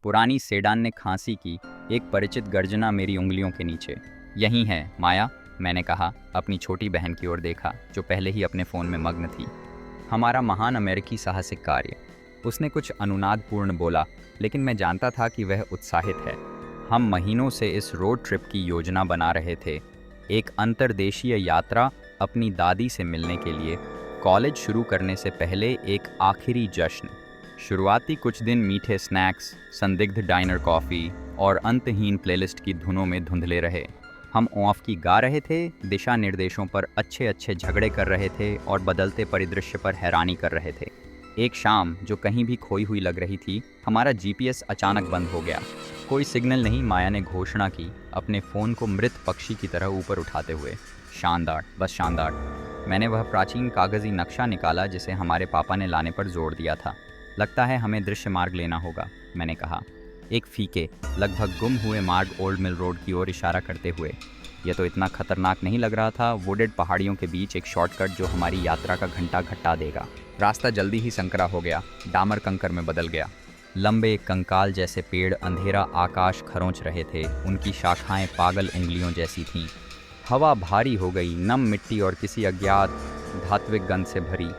पुरानी सेडान ने खांसी की, एक परिचित गर्जना मेरी उंगलियों के नीचे। यही है माया, मैंने कहा, अपनी छोटी बहन की ओर देखा जो पहले ही अपने फ़ोन में मग्न थी। हमारा महान अमेरिकी साहसिक कार्य। उसने कुछ अनुनादपूर्ण बोला, लेकिन मैं जानता था कि वह उत्साहित है। हम महीनों से इस रोड ट्रिप की योजना बना रहे थे, एक अंतर्देशीय यात्रा, अपनी दादी से मिलने के लिए, कॉलेज शुरू करने से पहले एक आखिरी जश्न। शुरुआती कुछ दिन मीठे स्नैक्स, संदिग्ध डाइनर कॉफ़ी और अंतहीन प्लेलिस्ट की धुनों में धुंधले रहे। हम ऑफ की गा रहे थे, दिशा निर्देशों पर अच्छे अच्छे झगड़े कर रहे थे और बदलते परिदृश्य पर हैरानी कर रहे थे। एक शाम जो कहीं भी खोई हुई लग रही थी, हमारा जीपीएस अचानक बंद हो गया। कोई सिग्नल नहीं, माया ने घोषणा की, अपने फ़ोन को मृत पक्षी की तरह ऊपर उठाते हुए। शानदार, बस शानदार। मैंने वह प्राचीन कागज़ी नक्शा निकाला जिसे हमारे पापा ने लाने पर जोर दिया था। लगता है हमें दृश्य मार्ग लेना होगा, मैंने कहा, एक फीके, लगभग गुम हुए मार्ग ओल्ड मिल रोड की ओर इशारा करते हुए। यह तो इतना खतरनाक नहीं लग रहा था, वुडेड पहाड़ियों के बीच एक शॉर्टकट जो हमारी यात्रा का घंटा घटा देगा। रास्ता जल्दी ही संकरा हो गया, डामर कंकर में बदल गया। लंबे कंकाल जैसे पेड़ अंधेरा आकाश खरोंच रहे थे, उनकी शाखाएं पागल उंगलियों जैसी थीं। हवा भारी हो गई, नम मिट्टी और किसी अज्ञात धात्विक गंध से भरी।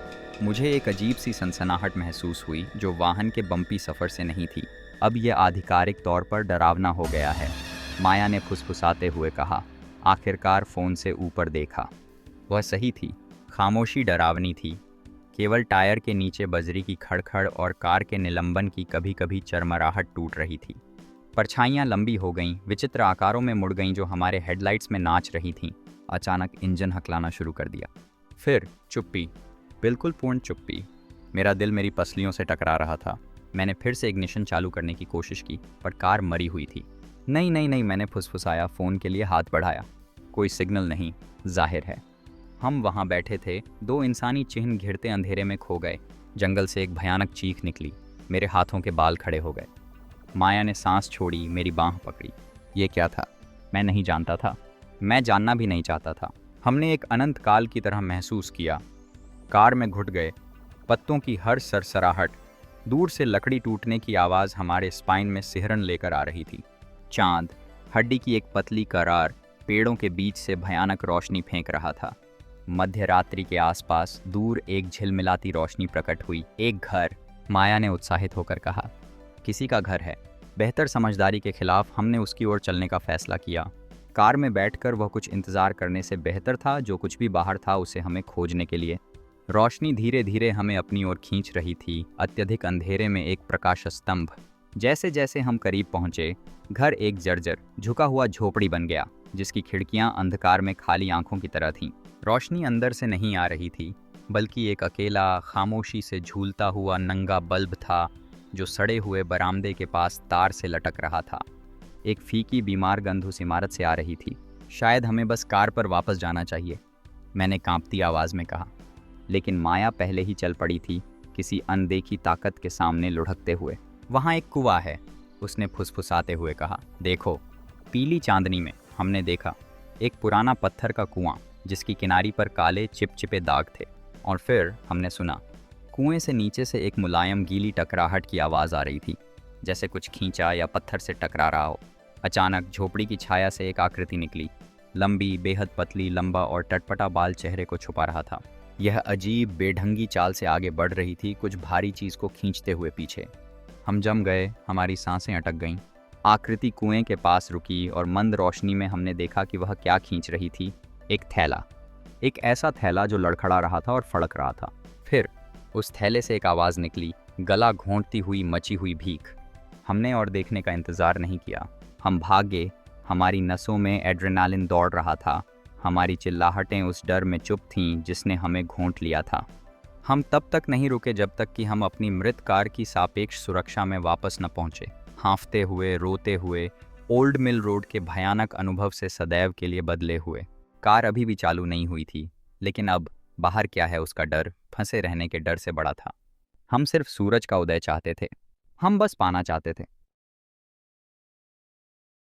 मुझे एक अजीब सी सनसनाहट महसूस हुई जो वाहन के बम्पी सफ़र से नहीं थी। अब यह आधिकारिक तौर पर डरावना हो गया है, माया ने फुसफुसाते हुए कहा। आखिरकार फ़ोन से ऊपर देखा। वह सही थी, खामोशी डरावनी थी। केवल टायर के नीचे बजरी की खड़खड़ और कार के निलंबन की कभी कभी चरमराहट टूट रही थी। परछाइयाँ लंबी हो गईं, विचित्र आकारों में मुड़ गईं जो हमारे हेडलाइट्स में नाच रही थीं। अचानक इंजन हकलाना शुरू कर दिया। फिर चुप्पी, बिल्कुल पूर्ण चुप्पी। मेरा दिल मेरी पसलियों से टकरा रहा था। मैंने फिर से इग्निशन चालू करने की कोशिश की, पर कार मरी हुई थी। नहीं नहीं नहीं, मैंने फुसफुसाया, फ़ोन के लिए हाथ बढ़ाया। कोई सिग्नल नहीं, जाहिर है। हम वहाँ बैठे थे, दो इंसानी चिन्ह घिरते अंधेरे में खो गए। जंगल से एक भयानक चीख निकली, मेरे हाथों के बाल खड़े हो गए। माया ने सांस छोड़ी, मेरी बाँह पकड़ी। ये क्या था? मैं नहीं जानता था, मैं जानना भी नहीं चाहता था। हमने एक अनंत काल की तरह महसूस किया। कार में घुट गए, पत्तों की हर सरसराहट, दूर से लकड़ी टूटने की आवाज़ हमारे स्पाइन में सिहरन लेकर आ रही थी। चांद, हड्डी की एक पतली करार, पेड़ों के बीच से भयानक रोशनी फेंक रहा था। मध्य रात्रि के आसपास दूर एक झिलमिलाती रोशनी प्रकट हुई। एक घर, माया ने उत्साहित होकर कहा। किसी का घर है। बेहतर समझदारी के खिलाफ हमने उसकी ओर चलने का फैसला किया। कार में बैठकर वह कुछ इंतज़ार करने से बेहतर था, जो कुछ भी बाहर था उसे हमें खोजने के लिए। रोशनी धीरे धीरे हमें अपनी ओर खींच रही थी, अत्यधिक अंधेरे में एक प्रकाश स्तंभ। जैसे जैसे हम करीब पहुंचे, घर एक जर्जर झुका हुआ झोपड़ी बन गया, जिसकी खिड़कियां अंधकार में खाली आंखों की तरह थीं। रोशनी अंदर से नहीं आ रही थी, बल्कि एक अकेला, खामोशी से झूलता हुआ नंगा बल्ब था जो सड़े हुए बरामदे के पास तार से लटक रहा था। एक फीकी बीमार गंध उस इमारत से आ रही थी। शायद हमें बस कार पर वापस जाना चाहिए, मैंने कांपती आवाज़ में कहा। लेकिन माया पहले ही चल पड़ी थी, किसी अनदेखी ताकत के सामने लुढ़कते हुए। वहाँ एक कुआं है, उसने फुसफुसाते हुए कहा। देखो, पीली चांदनी में हमने देखा एक पुराना पत्थर का कुआं जिसकी किनारी पर काले चिपचिपे दाग थे। और फिर हमने सुना, कुएं से नीचे से एक मुलायम गीली टकराहट की आवाज़ आ रही थी, जैसे कुछ खींचा या पत्थर से टकरा रहा हो। अचानक झोपड़ी की छाया से एक आकृति निकली, लंबी, बेहद पतली, लंबा और टटपटा बाल चेहरे को छुपा रहा था। यह अजीब बेढंगी चाल से आगे बढ़ रही थी, कुछ भारी चीज़ को खींचते हुए पीछे। हम जम गए, हमारी सांसें अटक गईं। आकृति कुएं के पास रुकी और मंद रोशनी में हमने देखा कि वह क्या खींच रही थी। एक थैला, एक ऐसा थैला जो लड़खड़ा रहा था और फड़क रहा था। फिर उस थैले से एक आवाज़ निकली, गला घोंटती हुई मची हुई भीख। हमने और देखने का इंतज़ार नहीं किया, हम भाग गए। हमारी नसों में एड्रेनालिन दौड़ रहा था, हमारी चिल्लाहटें उस डर में चुप थीं जिसने हमें घोंट लिया था। हम तब तक नहीं रुके जब तक कि हम अपनी मृत कार की सापेक्ष सुरक्षा में वापस न पहुंचे। हाँफते हुए, रोते हुए, ओल्ड मिल रोड के भयानक अनुभव से सदैव के लिए बदले हुए। कार अभी भी चालू नहीं हुई थी, लेकिन अब बाहर क्या है उसका डर फंसे रहने के डर से बड़ा था। हम सिर्फ सूरज का उदय चाहते थे, हम बस पाना चाहते थे।